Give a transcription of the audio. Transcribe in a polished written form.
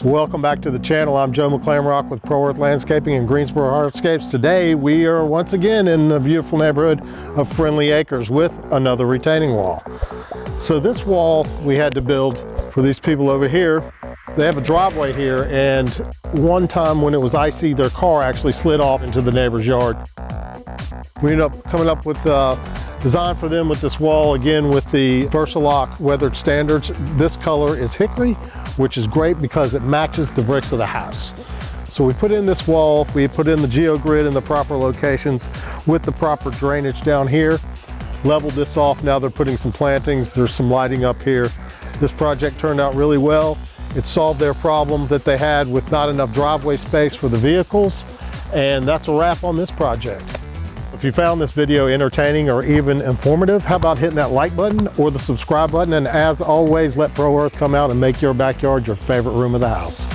Welcome back to the channel. I'm Joe McClamroch with Pro Earth Landscaping in Greensboro, Hardscapes. Today we are once again in the beautiful neighborhood of Friendly Acres with another retaining wall. So this wall we had to build for these people over here. They have a driveway here, and one time when it was icy, their car actually slid off into the neighbor's yard. We ended up coming up with a design for them with this wall, again with the Versa-Lok weathered standards. This color is hickory, which is great because it matches the bricks of the house. So we put in this wall, we put in the geogrid in the proper locations with the proper drainage down here, leveled this off. Now they're putting some plantings, there's some lighting up here. This project turned out really well. It solved their problem that they had with not enough driveway space for the vehicles, and that's a wrap on this project. If you found this video entertaining or even informative, how about hitting that like button or the subscribe button? And as always, let Pro Earth come out and make your backyard your favorite room of the house.